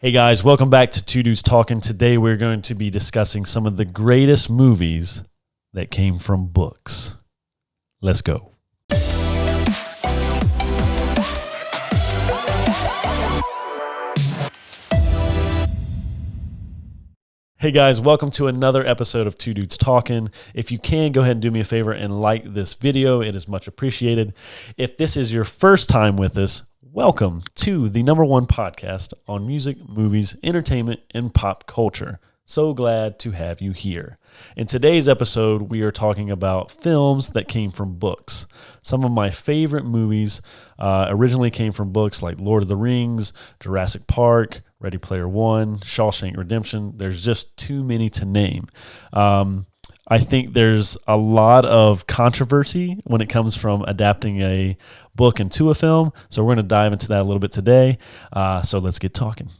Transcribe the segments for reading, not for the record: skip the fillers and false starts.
Hey guys, welcome back to Two Dudes Talking. Today we're going to be discussing some of the greatest movies that came from books. Let's go. Hey guys, welcome to another episode of Two Dudes Talking. If you can, go ahead and do me a favor and like this video. It is much appreciated. If this is your first time with us, welcome to the #1 podcast on music, movies, entertainment, and pop culture. So glad to have you here. In today's episode, we are talking about films that came from books. Some of my favorite movies originally came from books like Lord of the Rings, Jurassic Park, Ready Player One, Shawshank Redemption. There's just too many to name. I think there's a lot of controversy when it comes from adapting a book into a film. So we're going to dive into that a little bit today. So let's get talking.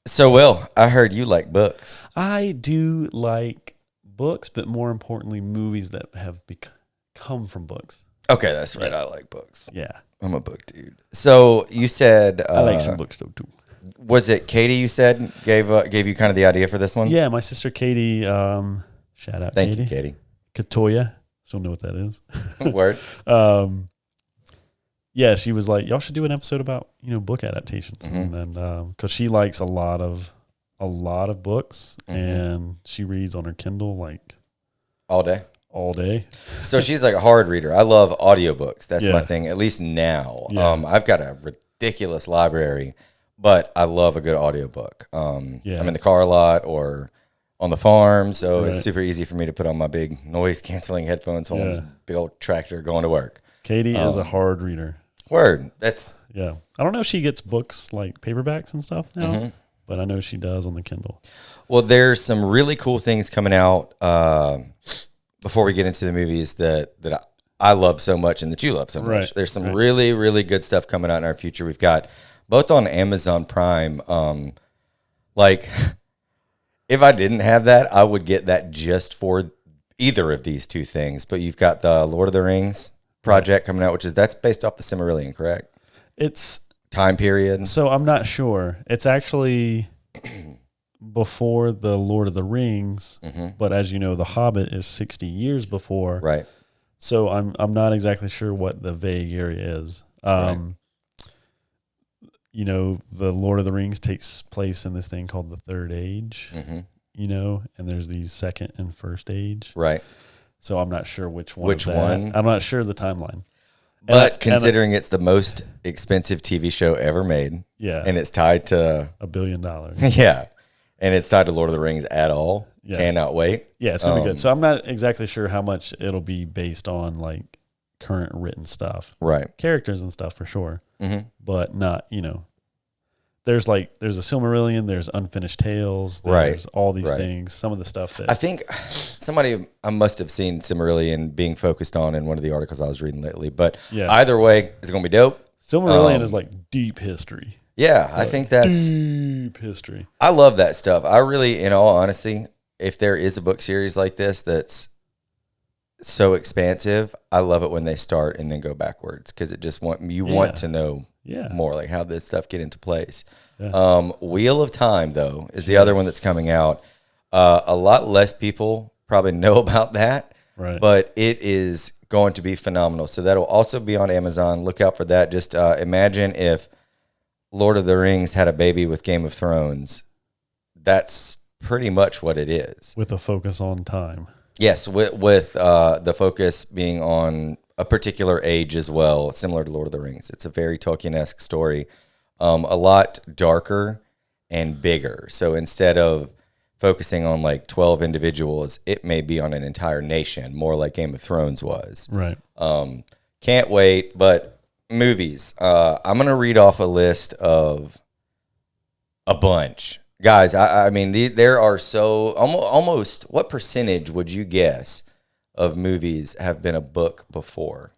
So, Will, I heard you like books. I do like books, but more importantly, movies that have come from books. Okay, that's right. I like books. Yeah. I'm a book dude. So you said I like some books though too. Was it Katie you said gave you kind of the idea for this one? Yeah, my sister Katie, shout out Thank Katie. you, Katie. Katoya. Don't know what that is. Word. Yeah, she was like, y'all should do an episode about, book adaptations. Mm-hmm. And then, cause she likes a lot of books, Mm-hmm. and she reads on her Kindle like All day. So she's like a hard reader. I love audiobooks. That's my thing, at least now. Yeah. I've got a ridiculous library, but I love a good audiobook. I'm in the car a lot or on the farm, so it's super easy for me to put on my big noise canceling headphones on this big old tractor going to work. Katie is a hard reader. Word. That's I don't know if she gets books like paperbacks and stuff now, but I know she does on the Kindle. Well, there's some really cool things coming out before we get into the movies that I love so much and that you love so much. Right. There's some really, really good stuff coming out in our future. We've got both on Amazon Prime. Like, if I didn't have that, I would get that just for either of these two things. But you've got the Lord of the Rings project coming out, that's based off the Silmarillion, correct? It's time period. So I'm not sure. It's actually before the Lord of the Rings, but as you know, the Hobbit is 60 years before. Right. So I'm not exactly sure what the vague area is. The Lord of the Rings takes place in this thing called the Third Age. And there's the Second and First Age. Right. So I'm not sure which one. Which one? I'm not sure the timeline. But considering it's the most expensive TV show ever made, and it's tied to $1 billion, and it's tied to Lord of the Rings at all, cannot wait. Yeah, it's gonna be good. So I'm not exactly sure how much it'll be based on like current written stuff, right? Characters and stuff for sure, but not There's a Silmarillion, there's Unfinished Tales, there's all these things. Some of the stuff that I think I must have seen Silmarillion being focused on in one of the articles I was reading lately. But either way, it's going to be dope. Silmarillion is like deep history. Yeah, I think that's deep history. I love that stuff. I really, in all honesty, if there is a book series like this that's so expansive, I love it when they start and then go backwards because it just want to know more, like how this stuff get into place. Wheel of Time, though, is the other one that's coming out. A lot less people probably know about that, but it is going to be phenomenal. So that'll also be on Amazon. Look out for that. Just imagine if Lord of the Rings had a baby with Game of Thrones. That's pretty much what it is. With a focus on time. Yes, with the focus being on a particular age as well, similar to Lord of the Rings. It's a very Tolkien-esque story, a lot darker and bigger. So instead of focusing on like 12 individuals, it may be on an entire nation, more like Game of Thrones was. Right. Can't wait, but movies. I'm going to read off a list of a bunch. Guys, I mean, there are so almost what percentage would you guess of movies have been a book before?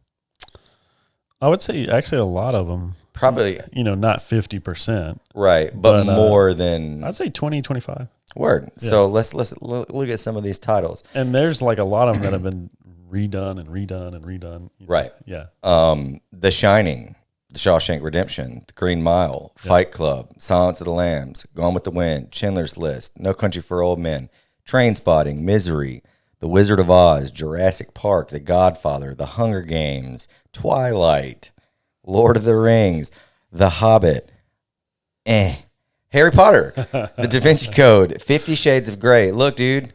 I would say actually a lot of them. Probably. Not 50%. Right, but more than... I'd say 20, 25. Word. Yeah. So let's look at some of these titles. And there's like a lot of them that have been redone and redone and redone. Right. Yeah. The Shining. The Shawshank Redemption, The Green Mile, Fight Club, Silence of the Lambs, Gone with the Wind, Schindler's List, No Country for Old Men, Trainspotting, Misery, The Wizard of Oz, Jurassic Park, The Godfather, The Hunger Games, Twilight, Lord of the Rings, The Hobbit, Harry Potter, The Da Vinci Code, 50 Shades of Grey. Look, dude.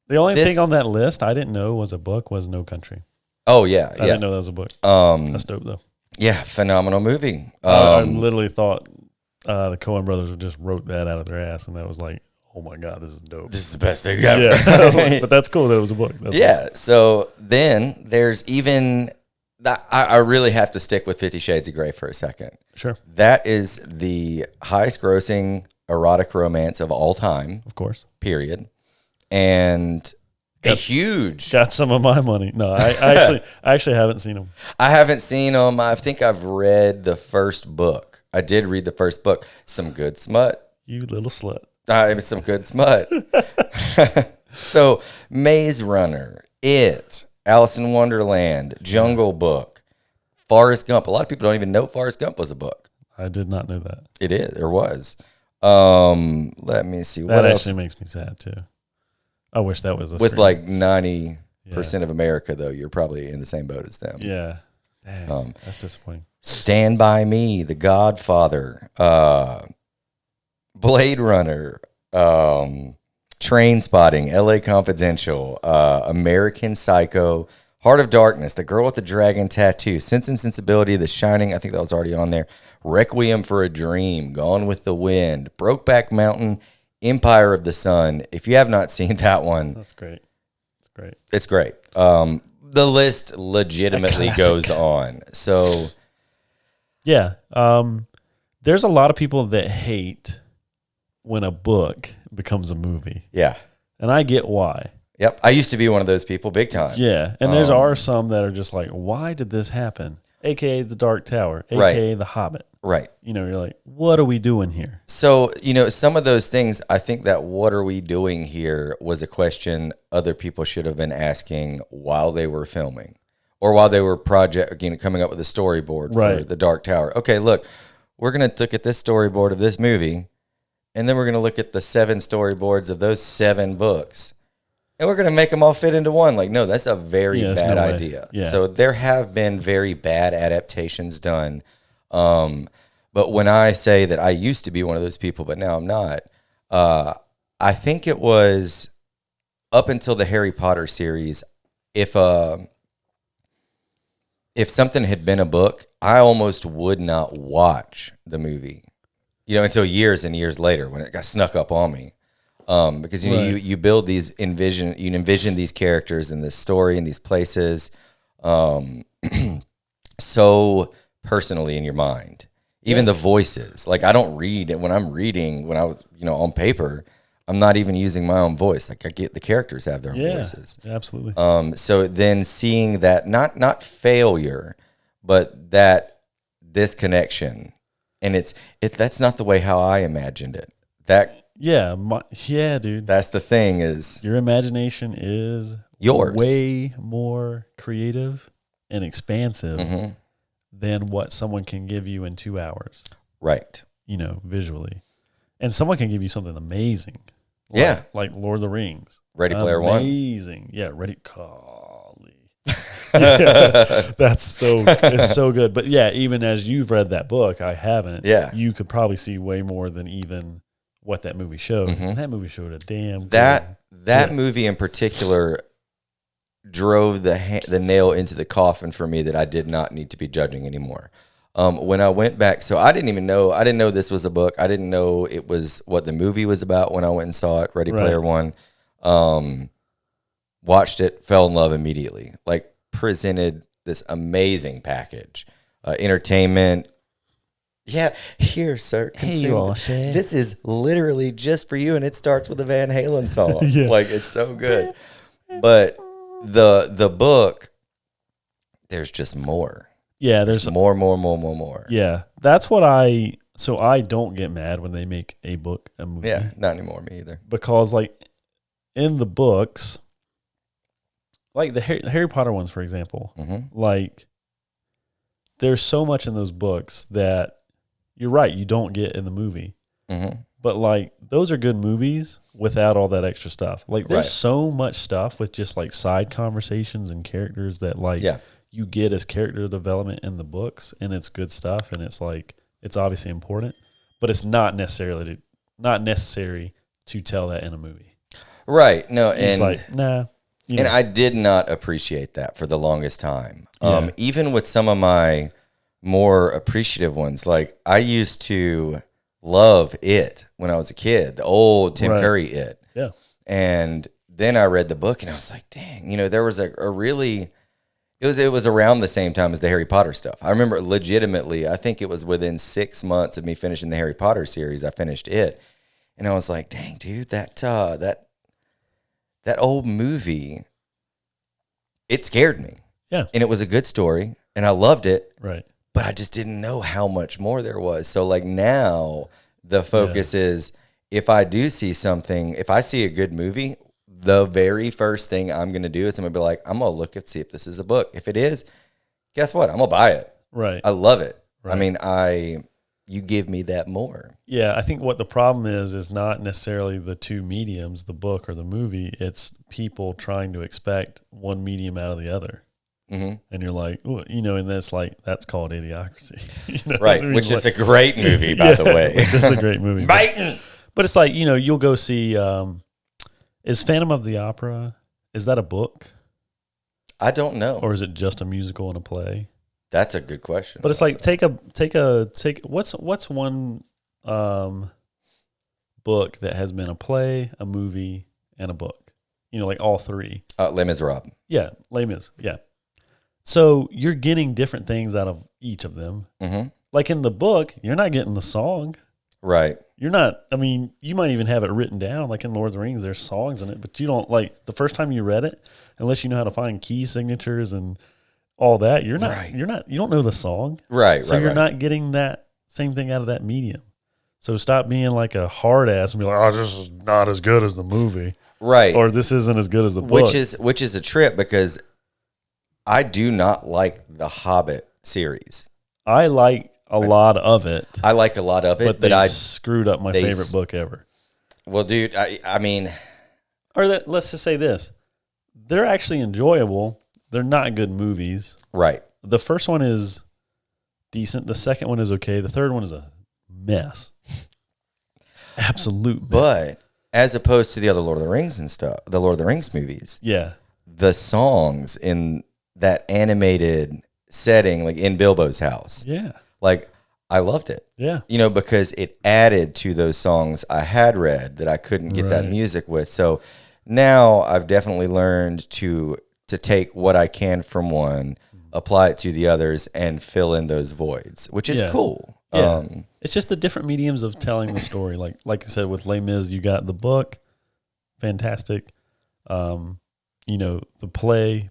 The only thing on that list I didn't know was a book was No Country. Oh, yeah. I didn't know that was a book. That's dope, though. Yeah, phenomenal movie. I literally thought the Coen brothers just wrote that out of their ass, and that was like, oh my God, this is dope. This is the best thing ever. Yeah. But that's cool that it was a book. That's awesome. So then there's even, I really have to stick with 50 Shades of Grey for a second. Sure. That is the highest grossing erotic romance of all time. Of course. Period. And got some of my money. No, I actually haven't seen them. I haven't seen them. I think I've read the first book. I did read the first book. Some good smut. You little slut. Some good smut. So Maze Runner, It, Alice in Wonderland, Jungle Book, Forrest Gump. A lot of people don't even know Forrest Gump was a book. I did not know that. It is. There was. Let me see. That actually makes me sad too. I wish that was with like 90% of America, though. You're probably in the same boat as them. Yeah. Dang, that's disappointing. Stand By Me, The Godfather, Blade Runner, Trainspotting, LA Confidential, American Psycho, Heart of Darkness, The Girl with the Dragon Tattoo, Sense and Sensibility, The Shining, I think that was already on there, Requiem for a Dream, Gone with the Wind, Brokeback Mountain, Empire of the Sun. If you have not seen that one, that's great. It's great. It's great. The list legitimately goes on. So, yeah, there's a lot of people that hate when a book becomes a movie. Yeah, and I get why. Yep, I used to be one of those people, big time. Yeah, and there are some that are just like, why did this happen? AKA The Dark Tower, AKA The Hobbit. Right. You're like, what are we doing here? So, some of those things, I think that what are we doing here was a question other people should have been asking while they were filming or while they were coming up with a storyboard for The Dark Tower. Okay, look, we're going to look at this storyboard of this movie, and then we're going to look at the 7 storyboards of those 7 books, and we're going to make them all fit into one. Like, no, that's a very bad idea. Yeah. So there have been very bad adaptations done. But when I say that I used to be one of those people, but now I'm not, I think it was up until the Harry Potter series. If something had been a book, I almost would not watch the movie, until years and years later when it got snuck up on me. Because you build you envision these characters in this story and these places, so personally in your mind. Even the voices, like I don't read it when I'm reading. When I was, on paper, I'm not even using my own voice. Like I get the characters have their own voices. Absolutely. So then seeing that not failure, but that disconnection, and that's not the way how I imagined it. Dude. That's the thing is your imagination is yours, way more creative and expansive. Mm-hmm. Than what someone can give you in 2 hours. Right. Visually. And someone can give you something amazing. Like Lord of the Rings. Ready Player One. Amazing. Yeah, Golly. It's so good. But yeah, even as you've read that book, I haven't. Yeah. You could probably see way more than even what that movie showed. Mm-hmm. And that movie showed a damn That movie in particular drove the nail into the coffin for me that I did not need to be judging anymore. When I went back, so I didn't know this was a book. I didn't know it was what the movie was about when I went and saw it, Ready Player One. Watched it, fell in love immediately. Like presented this amazing package. Entertainment. Yeah, here, sir. This is literally just for you, and it starts with a Van Halen song. Like it's so good. But the book, there's just more. Yeah, there's more. Yeah, that's what I don't get mad when they make a book a movie. Yeah, not anymore, me either. Because like in the books, like the Harry Potter ones, for example, mm-hmm. like there's so much in those books that you're right, you don't get in the movie. Mm-hmm. But like those are good movies without all that extra stuff. Like there's so much stuff with just like side conversations and characters that like you get as character development in the books, and it's good stuff, and it's like it's obviously important, but it's not necessary to tell that in a movie. Right. No, it's like nah. And I did not appreciate that for the longest time. Even with some of my more appreciative ones, like I used to love It when I was a kid, the old Tim Curry It. Yeah. And then I read the book and I was like, dang, there was a really, it was around the same time as the Harry Potter stuff. I remember legitimately, I think it was within 6 months of me finishing the Harry Potter series, I finished It. And I was like, dang, dude, that old movie, it scared me. Yeah. And it was a good story and I loved it. Right. But I just didn't know how much more there was. So like now the focus is if I do see something, if I see a good movie, the very first thing I'm going to do is I'm going to be like, I'm going to look and see if this is a book. If it is, guess what? I'm going to buy it. Right. I love it. Right. I mean, you give me that more. Yeah. I think what the problem is not necessarily the two mediums, the book or the movie. It's people trying to expect one medium out of the other. Mm-hmm. And you're like, and that's called Idiocracy. Right, I mean? Which is a great movie, by the way. Which is a great movie. Biting. But it's like, you'll go see, is Phantom of the Opera, is that a book? I don't know. Or is it just a musical and a play? That's a good question. But it's like, what's one book that has been a play, a movie, and a book? Like all three. Les Miserables. Yeah, Les Mis, yeah. So you're getting different things out of each of them. Mm-hmm. Like in the book, you're not getting the song. Right. You're not, you might even have it written down. Like in Lord of the Rings, there's songs in it, but you don't, like, the first time you read it, unless you know how to find key signatures and all that, you don't know the song. Right, so you're not getting that same thing out of that medium. So stop being like a hard ass and be like, this is not as good as the movie. Right. Or this isn't as good as the book. Which is a trip because I do not like the Hobbit series. I like a lot of it. I like a lot of it, but I screwed up my favorite book ever. Well, dude, I mean, let's just say this: they're actually enjoyable. They're not good movies. Right. The first one is decent. The second one is okay. The third one is a mess. Absolute mess. But as opposed to the other Lord of the Rings and stuff, the Lord of the Rings movies, the songs in that animated setting, like in Bilbo's house, like I loved it. Yeah. Because it added to those songs I had read that I couldn't get that music with. So now I've definitely learned to take what I can from one, apply it to the others, and fill in those voids, which is cool. Yeah. It's just the different mediums of telling the story. Like I said, with Les Mis, you got the book, fantastic. The play.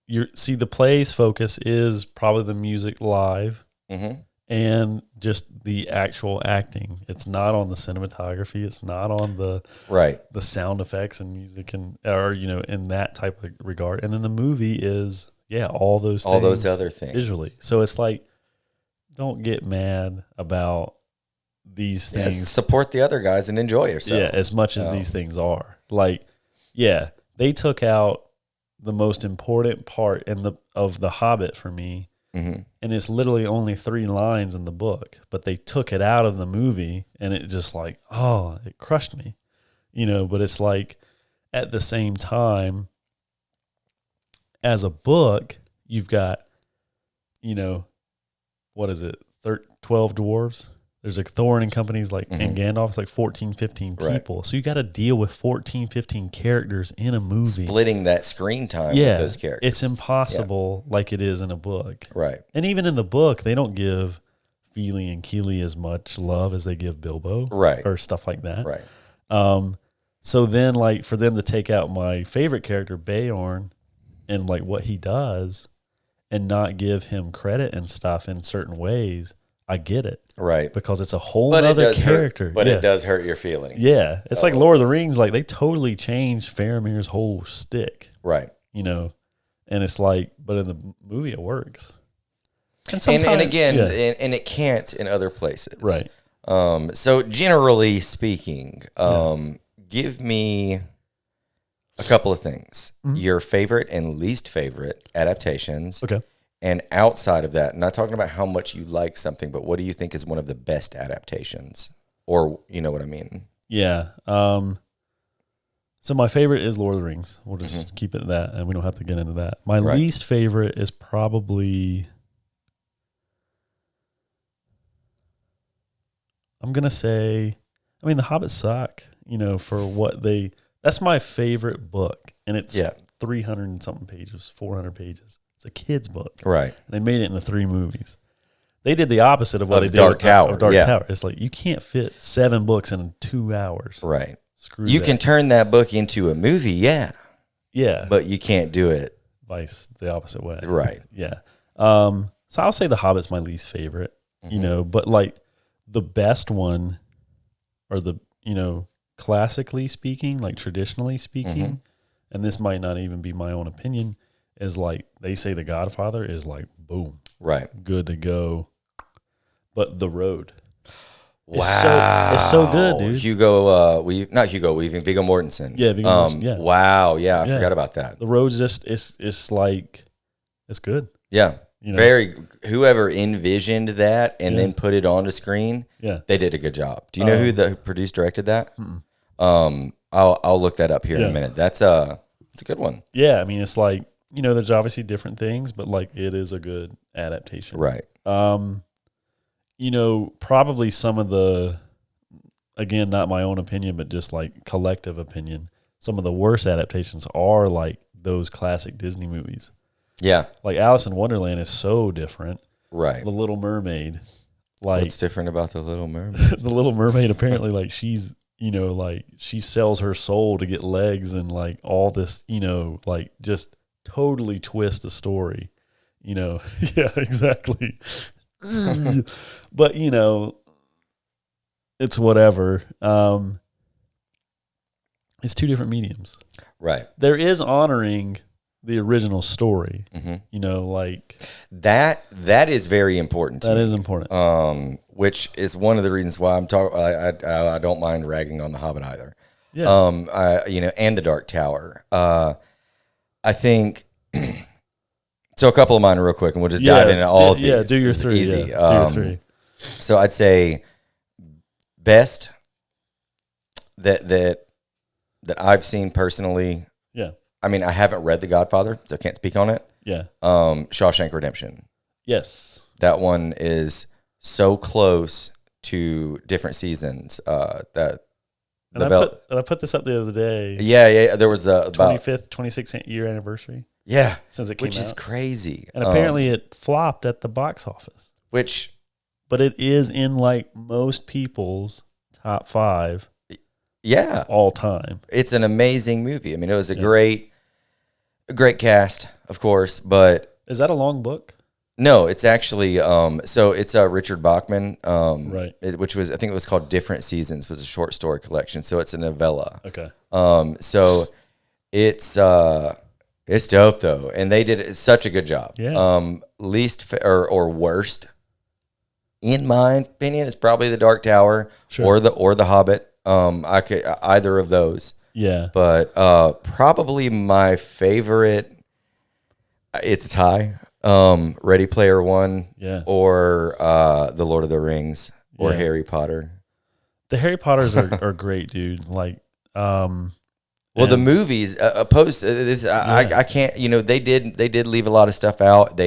The play's focus is probably the music live, and just the actual acting. It's not on the cinematography. It's not on the sound effects and music or in that type of regard. And then the movie is all those other things visually. So it's like, don't get mad about these things. Support the other guys and enjoy yourself. Yeah, as much as these things are. Like, they took out the most important part of the Hobbit for me, and it's literally only 3 lines in the book, but they took it out of the movie, and it just like, it crushed me, But it's like, at the same time, as a book, you've got, what is it, 12 dwarves? There's like Thorin and companies like and Gandalf's like 14, 15 people. So you got to deal with 14, 15 characters in a movie. Splitting that screen time with those characters. It's impossible like it is in a book. Right. And even in the book, they don't give Fili and Keely as much love as they give Bilbo. Right. Or stuff like that. Right. So then like for them to take out my favorite character, Beorn, and like what he does and not give him credit and stuff in certain ways, I get it. Right. Because it's a whole other character. It does hurt your feelings. Yeah. It's like Lord of the Rings, like they totally changed Faramir's whole stick. Right. And it's like, but in the movie it works. And again, and it can't in other places. Right. So generally speaking, give me a couple of things. Mm-hmm. Your favorite and least favorite adaptations. Okay. And outside of that, not talking about how much you like something, but what do you think is one of the best adaptations? Or, you know what I mean? Yeah. So my favorite is Lord of the Rings. We'll just keep it at that, and we don't have to get into that. My least favorite is probably, I'm going to say, I mean, The Hobbit suck, for what that's my favorite book, and it's 300 and something pages, 400 pages. It's a kid's book. Right. They made it into 3 movies. They did the opposite of what they did Dark Tower. Of Dark Tower. It's like, you can't fit 7 books in 2 hours. Right. You can turn that book into a movie, yeah, but you can't do it the opposite way, right? Yeah. So I'll say The Hobbit's my least favorite, but like the best one, or the classically speaking, like traditionally speaking, and this might not even be my own opinion, is like they say The Godfather is like boom, right, good to go, but The Road. Wow, it's so good, dude. Not Hugo Weaving, Viggo Mortensen. Yeah, Viggo Mortensen. Yeah. Wow, yeah, I forgot about that. The Road's just it's like it's good. Yeah, very. Whoever envisioned that and then put it on the screen, they did a good job. Do you know who produced, directed that? I'll look that up here in a minute. It's a good one. Yeah, I mean, it's like there's obviously different things, but like it is a good adaptation, right? Probably some of the, again, not my own opinion, but just like collective opinion, some of the worst adaptations are like those classic Disney movies. Yeah. Like Alice in Wonderland is so different. Right. The Little Mermaid. Like, what's different about The Little Mermaid? The Little Mermaid, apparently, like she's, like she sells her soul to get legs and like all this, like just totally twist the story. Yeah, exactly. But it's whatever. It's 2 different mediums, right? There is honoring the original story, like that is very important. That is important. Which is one of the reasons why I'm talking. I don't mind ragging on The Hobbit either. Yeah. And The Dark Tower. I think. So a couple of mine real quick, and we'll just dive into all of these. Yeah, do your 3. Easy. Yeah, do your 3. So I'd say best that I've seen personally. Yeah. I mean, I haven't read The Godfather, so I can't speak on it. Yeah. Shawshank Redemption. Yes. That one is so close to different seasons. I put this up the other day. Yeah. There was a 25th, 26th year anniversary. Yeah, since it came out, which is crazy. And apparently it flopped at the box office. But it is in like most people's top 5. Yeah, all time. It's an amazing movie. I mean, it was a great cast, of course. But is that a long book? No, it's actually so it's Richard Bachman, right? Which was, I think it was called Different Seasons, was a short story collection. So it's a novella. Okay. So it's dope though, and they did such a good job. Yeah. Least or worst, in my opinion, is probably The Dark Tower or the Hobbit. I could either of those. Yeah. But probably my favorite, it's a tie. Ready Player One. Yeah. Or The Lord of the Rings or Harry Potter. The Harry Potters are great, dude. Like, well, the movies opposed to this, I can't. They did leave a lot of stuff out.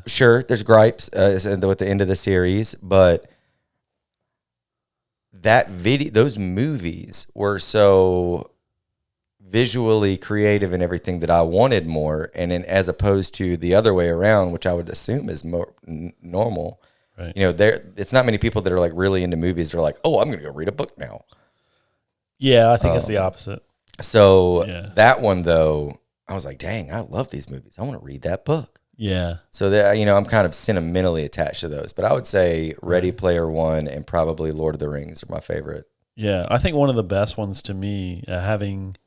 Sure, there's gripes at the end of the series, but those movies were so visually creative and everything that I wanted more, and then as opposed to the other way around, which I would assume is more normal. Right. It's not many people that are like really into movies. They're like, oh, I'm going to go read a book now. Yeah, I think it's the opposite. So that one though, I was like, dang, I love these movies. I want to read that book. Yeah. So that I'm kind of sentimentally attached to those, but I would say Ready Player One and probably Lord of the Rings are my favorite. Yeah, I think one of the best ones to me, having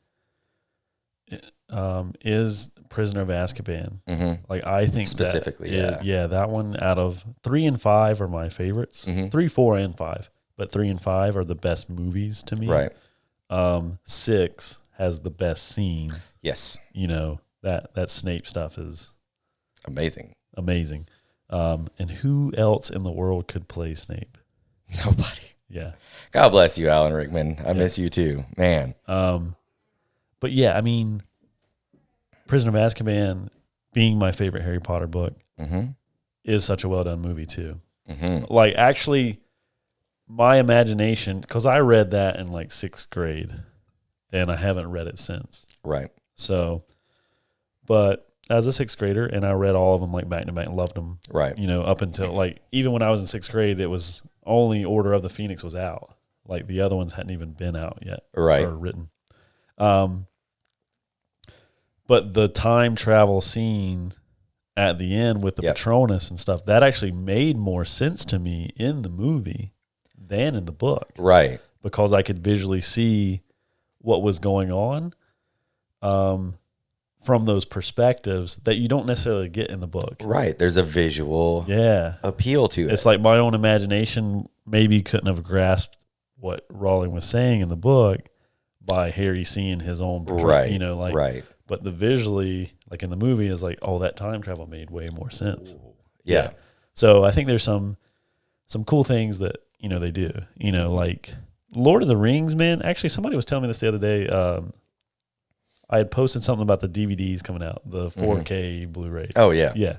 is Prisoner of Azkaban. Mm-hmm. Like, I think Specifically, that one out of 3 and 5 are my favorites. Mm-hmm. 3, 4, and 5, but 3 and 5 are the best movies to me. Right. 6 has the best scenes. Yes. You know, that Snape stuff is amazing. And who else in the world could play Snape? Nobody. Yeah. God bless you, Alan Rickman. I miss you too, man. But yeah, I mean, Prisoner of Azkaban being my favorite Harry Potter book is such a well done movie too. Mm-hmm. Like, actually, my imagination, because I read that in like 6th grade, and I haven't read it since. Right. So, but as a 6th grader, and I read all of them like back to back and loved them. Right. You know, up until like, even when I was in 6th grade, it was only Order of the Phoenix was out. Like, the other ones hadn't even been out yet. Right. Or written. But the time travel scene at the end with the Patronus and stuff, that actually made more sense to me in the movie than in the book. Right. Because I could visually see what was going on from those perspectives that you don't necessarily get in the book. Right. There's a visual appeal to it. It's like my own imagination maybe couldn't have grasped what Rowling was saying in the book by Harry seeing his own right. You know, like, right. But the visually, like in the movie, is like, oh, that time travel made way more sense. Yeah. So I think there's some cool things that, you know, they do. You know, like Lord of the Rings, man. Actually, somebody was telling me this the other day. I had posted something about the DVDs coming out, the 4K Blu-ray. Oh, yeah. Yeah.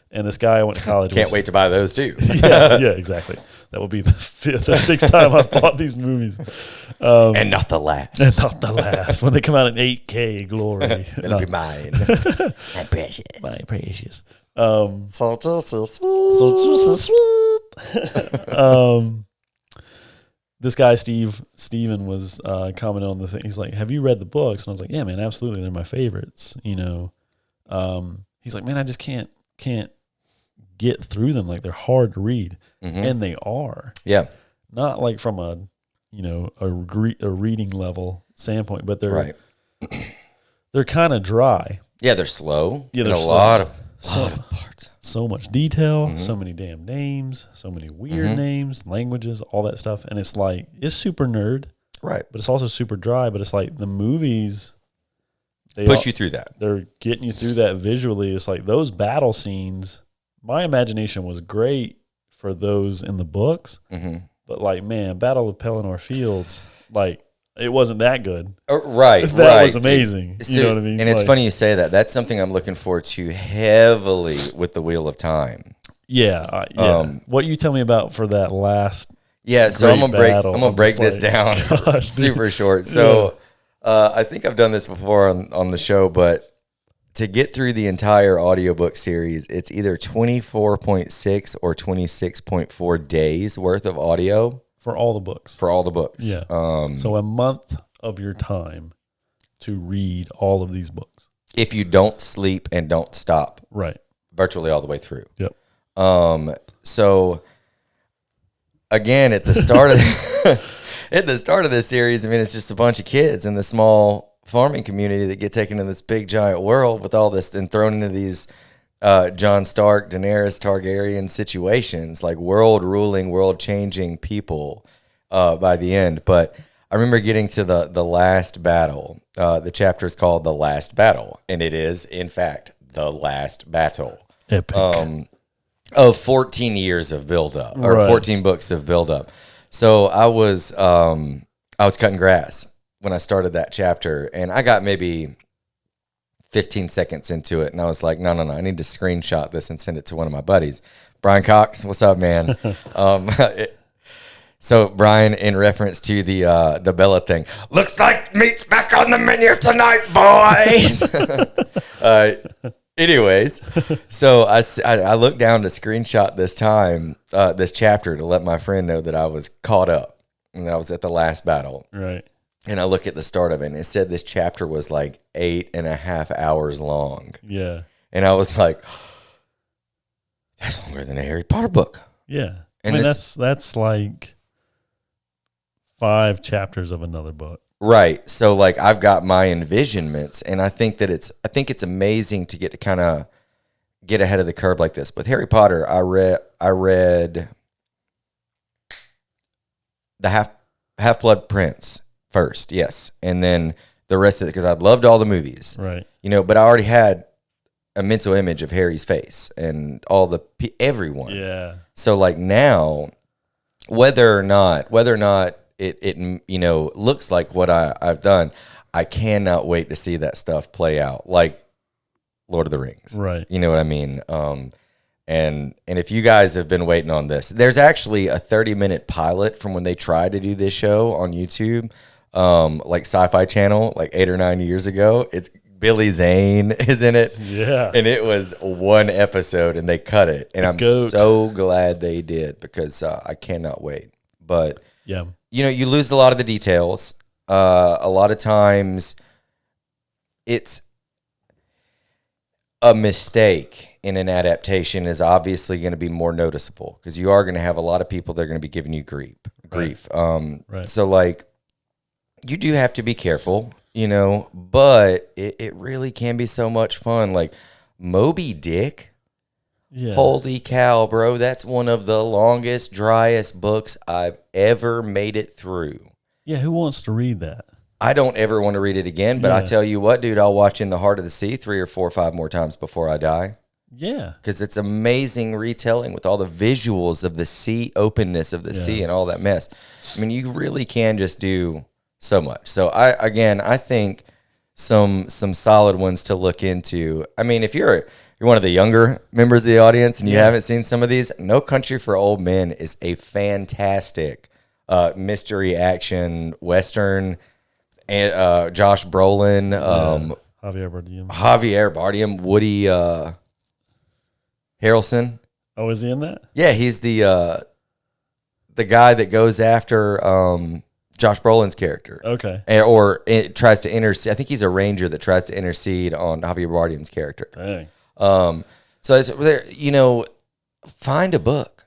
And this guy I went to college with. Can't wait to buy those, too. yeah, exactly. That will be the 6th time I've bought these movies. And not the last. And not the last. When they come out in 8K glory. It'll be mine. My precious. My precious. So sweet. This guy, Steven was commenting on the thing. He's like, have you read the books? And I was like, yeah, man, absolutely. They're my favorites. You know, he's like, man, I just can't get through them. Like, they're hard to read. And they are. Yeah. Not like from a, you know, a reading level standpoint, but they're they're kind of dry. Yeah, they're slow. Yeah, there's a lot of parts. So much detail, so many damn names, so many weird names, languages, all that stuff. And it's like, it's super nerd. Right. But it's also super dry. But it's like the movies, they push you through that. They're getting you through that visually. It's like those battle scenes, my imagination was great for those in the books. But like, man, Battle of Pelennor Fields, like, it wasn't that good. Right. That was amazing. You know what I mean? And it's funny you say that. That's something I'm looking forward to heavily with the Wheel of Time. Yeah. What you tell me about for that last so I'm gonna break this down gosh, super short. So I think I've done this before on the show, but to get through the entire audiobook series, it's either 24.6 or 26.4 days worth of audio. For all the books. Yeah. So a month of your time to read all of these books. If you don't sleep and don't stop. Right. Virtually all the way through. Yep. So again, at the start of this series, I mean, it's just a bunch of kids in the small farming community that get taken in this big giant world with all this and thrown into these Jon Stark, Daenerys Targaryen situations, like world-ruling, world-changing people by the end. But I remember getting to the last battle. The chapter is called The Last Battle, and it is, in fact, the last battle. Epic. Of 14 years of build-up, or 14 books of build-up. So I was cutting grass when I started that chapter, and I got maybe 15 seconds into it, and I was like, no, I need to screenshot this and send it to one of my buddies. Brian Cox, what's up, man? So Brian, in reference to the Bella thing, looks like meat's back on the menu tonight, boys. Anyways, so I looked down to screenshot this chapter to let my friend know that I was caught up and I was at the last battle. Right. And I look at the start of it, and it said this chapter was like 8.5 hours long. Yeah. And I was like, that's longer than a Harry Potter book. Yeah. And I mean, that's like 5 chapters of another book. Right. So like I've got my envisionments, and I think it's amazing to get to kind of get ahead of the curve like this. With Harry Potter, I read the Half-Blood Prince first, yes, and then the rest of it because I loved all the movies, right? But I already had a mental image of Harry's face and all the everyone. Yeah. So like now, whether or not it looks like what I've done, I cannot wait to see that stuff play out like Lord of the Rings, right? You know what I mean? And if you guys have been waiting on this, there's actually a 30-minute pilot from when they tried to do this show on YouTube, like Sci-Fi Channel, like 8 or 9 years ago. It's Billy Zane is in it. Yeah. And it was one episode and they cut it. And I'm so glad they did because I cannot wait. But, yeah, you lose a lot of the details. A lot of times it's a mistake in an adaptation is obviously going to be more noticeable because you are going to have a lot of people that are going to be giving you grief. Right. So like you do have to be careful, but it really can be so much fun. Like Moby Dick. Yeah. Holy cow, bro. That's one of the longest, driest books I've ever made it through. Yeah. Who wants to read that? I don't ever want to read it again, but I tell you what, dude, I'll watch In the Heart of the Sea 3 or 4 or 5 more times before I die. Yeah. Because it's amazing retelling with all the visuals of the sea, openness of the sea and all that mess. I mean, you really can just do so much. So I think some solid ones to look into. I mean, if you're one of the younger members of the audience and you haven't seen some of these, No Country for Old Men is a fantastic mystery action Western. And Josh Brolin, Javier Bardem, Woody Harrelson. Oh, is he in that? Yeah, he's the guy that goes after Josh Brolin's character. Okay. Or it tries to intercede. I think he's a ranger that tries to intercede on Javier Bardem's character. Dang. So it's, find a book.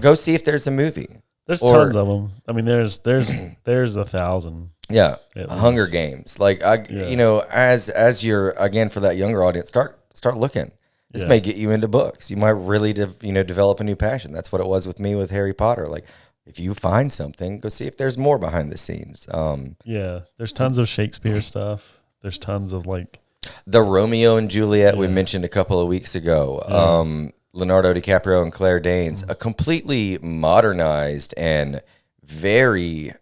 Go see if there's a movie. There's tons of them. I mean, there's 1,000. Yeah, Hunger Games. Like as you're again for that younger audience, start looking. This may get you into books. You might really develop a new passion. That's what it was with me with Harry Potter. Like if you find something, go see if there's more behind the scenes. There's tons of Shakespeare stuff. There's tons of like the Romeo and Juliet we mentioned a couple of weeks ago. Leonardo DiCaprio and Claire Danes, a completely modernized and very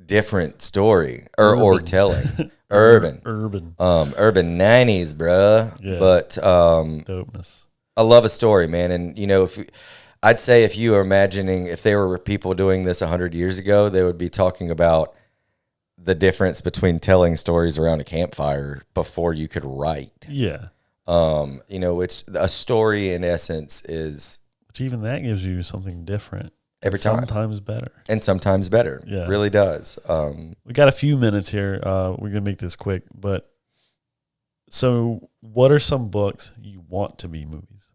different story or telling. Urban 90s, bruh. Yeah. But dopeness. I love a story, man. And I'd say if you are imagining if there were people doing this 100 years ago, they would be talking about the difference between telling stories around a campfire before you could write. Yeah. It's a story in essence is. Which even that gives you something different. Every time. Sometimes better. And sometimes better. Yeah. It really does. We got a few minutes here. We're going to make this quick. But so what are some books you want to be movies?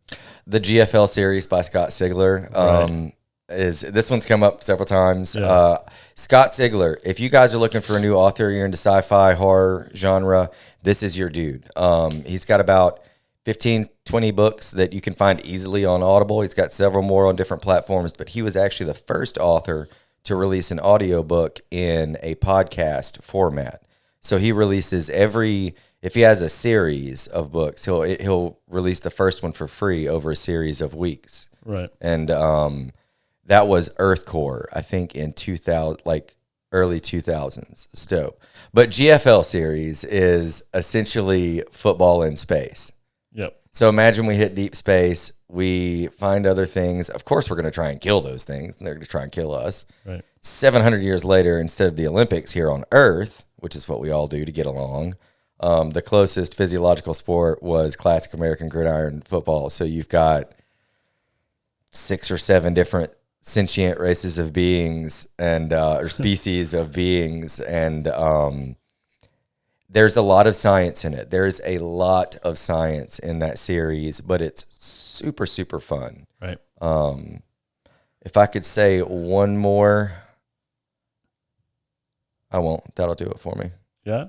The GFL series by Scott Sigler. This one's come up several times. Yeah. Scott Sigler, if you guys are looking for a new author, you're into sci-fi, horror genre, this is your dude. He's got about 15, 20 books that you can find easily on Audible. He's got several more on different platforms, but he was actually the first author to release an audiobook in a podcast format. So he releases if he has a series of books, he'll release the first one for free over a series of weeks. Right. And that was Earthcore, I think in 2000, like early 2000s. It's dope. But GFL series is essentially football in space. Yep. So imagine we hit deep space, we find other things. Of course, we're going to try and kill those things, and they're going to try and kill us. Right. 700 years later, instead of the Olympics here on Earth, which is what we all do to get along, the closest physiological sport was classic American gridiron football. So you've got 6 or 7 different sentient races of beings and or species of beings, and there's a lot of science in it. There's a lot of science in that series, but it's super, super fun. Right. If I could say one more, I won't. That'll do it for me. Yeah?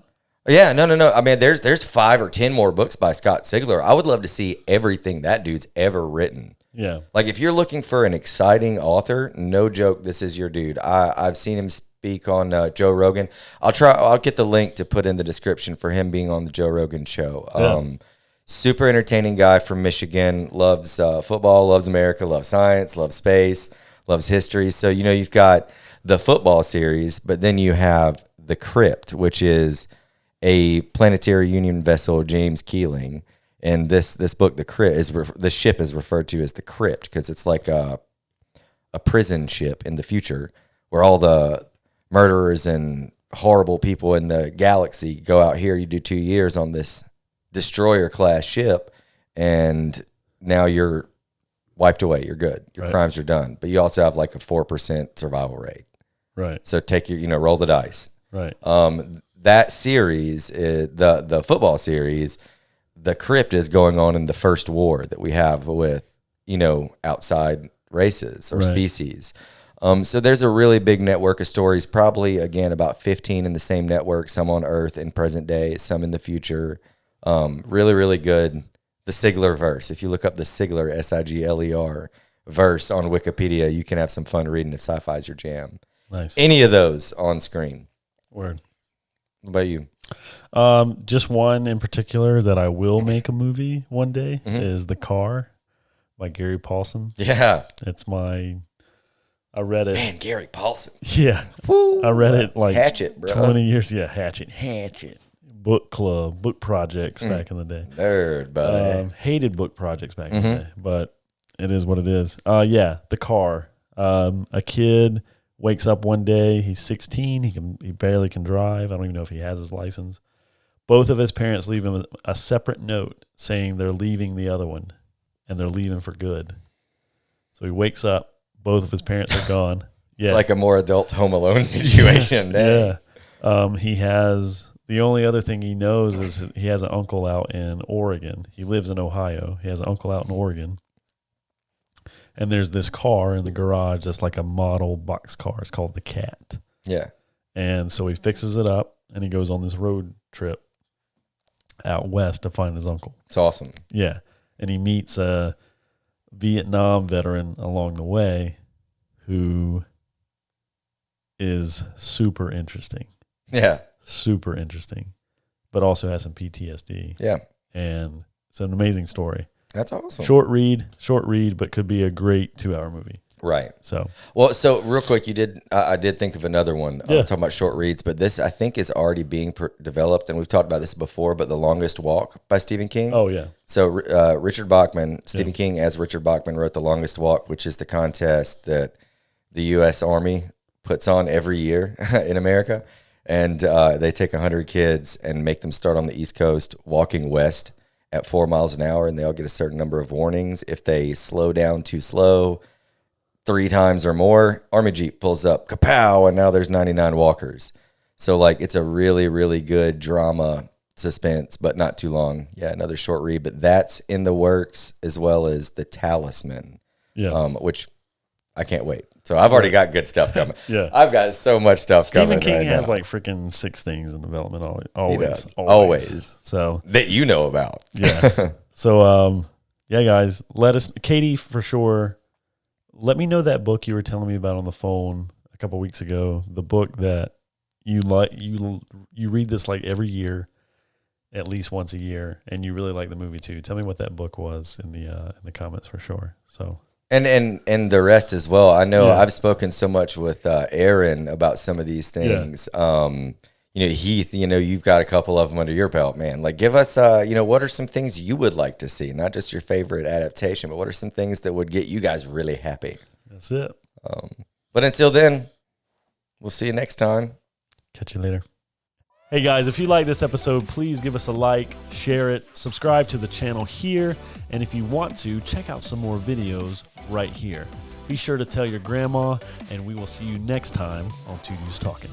Yeah, no. I mean, there's 5 or 10 more books by Scott Sigler. I would love to see everything that dude's ever written. Yeah. Like, if you're looking for an exciting author, no joke, this is your dude. I've seen him speak on Joe Rogan. I'll get the link to put in the description for him being on the Joe Rogan show. Yeah. Super entertaining guy from Michigan, loves football, loves America, loves science, loves space, loves history. So, you've got the football series, but then you have the Crypt, which is a planetary union vessel, James Keeling. And this book, the Crypt, the ship is referred to as the Crypt because it's like a prison ship in the future where all the murderers and horrible people in the galaxy go out here. You do 2 years on this destroyer class ship, and now you're wiped away. You're good. Your crimes are done. But you also have like a 4% survival rate. Right. So take roll the dice. Right. That series, the football series, the Crypt is going on in the first war that we have with, outside races or species. So there's a really big network of stories, probably, again, about 15 in the same network, some on Earth in present day, some in the future. Really, really good. The Sigler verse. If you look up the Sigler, Sigler verse on Wikipedia, you can have some fun reading if sci-fi is your jam. Nice. Any of those on screen. Word. What about you? Just one in particular that I will make a movie one day is The Car by Gary Paulson. Yeah. I read it. Man, Gary Paulson. Yeah. Woo, I read it like Hatchet, bro. 20 years. Yeah, Hatchet. Book club, book projects back in the day. Nerd, buddy. Hated book projects back in the day, but it is what it is. Yeah, The Car. A kid wakes up one day. He's 16. He barely can drive. I don't even know if he has his license. Both of his parents leave him a separate note saying they're leaving the other one, and they're leaving for good. So he wakes up. Both of his parents are gone. Yeah. It's like a more adult Home Alone situation. Yeah. He has, the only other thing he knows is he has an uncle out in Oregon. He lives in Ohio. He has an uncle out in Oregon. And there's this car in the garage that's like a model box car. It's called the Cat. Yeah. And so he fixes it up, and he goes on this road trip out west to find his uncle. It's awesome. Yeah. And he meets a Vietnam veteran along the way who is super interesting. Yeah. Super interesting, but also has some PTSD. Yeah. And it's an amazing story. That's awesome. Short read, but could be a great 2-hour movie. Right. So real quick, I did think of another one. Yeah. I'm talking about short reads, but this I think is already being developed, and we've talked about this before, but The Longest Walk by Stephen King. Oh, yeah. So Richard Bachman, Stephen King as Richard Bachman wrote The Longest Walk, which is the contest that the U.S. Army puts on every year in America. And they take 100 kids and make them start on the East Coast walking west at 4 miles an hour, and they all get a certain number of warnings. If they slow down too slow 3 times or more, Army Jeep pulls up, kapow, and now there's 99 walkers. So, like, it's a really, really good drama suspense, but not too long. Yeah, another short read, but that's in the works, as well as The Talisman, which I can't wait. So I've already got good stuff coming. Yeah. I've got so much stuff coming. Stephen King right has now. like freaking 6 things in development He does. Always. So That you know about. yeah. So yeah, guys, let us, Katie, for sure. Let me know that book you were telling me about on the phone a couple weeks ago. The book that you like, you read this like every year, at least once a year, and you really like the movie too. Tell me what that book was in the comments for sure. So. And the rest as well. I know I've spoken so much with Aaron about some of these things. Heath, you've got a couple of them under your belt, man. Like, give us, what are some things you would like to see? Not just your favorite adaptation, but what are some things that would get you guys really happy? That's it. But until then, we'll see you next time. Catch you later. Hey guys, if you like this episode, please give us a like, share it, subscribe to the channel here, and if you want to, check out some more videos right here. Be sure to tell your grandma, and we will see you next time on Two Dudes Talking.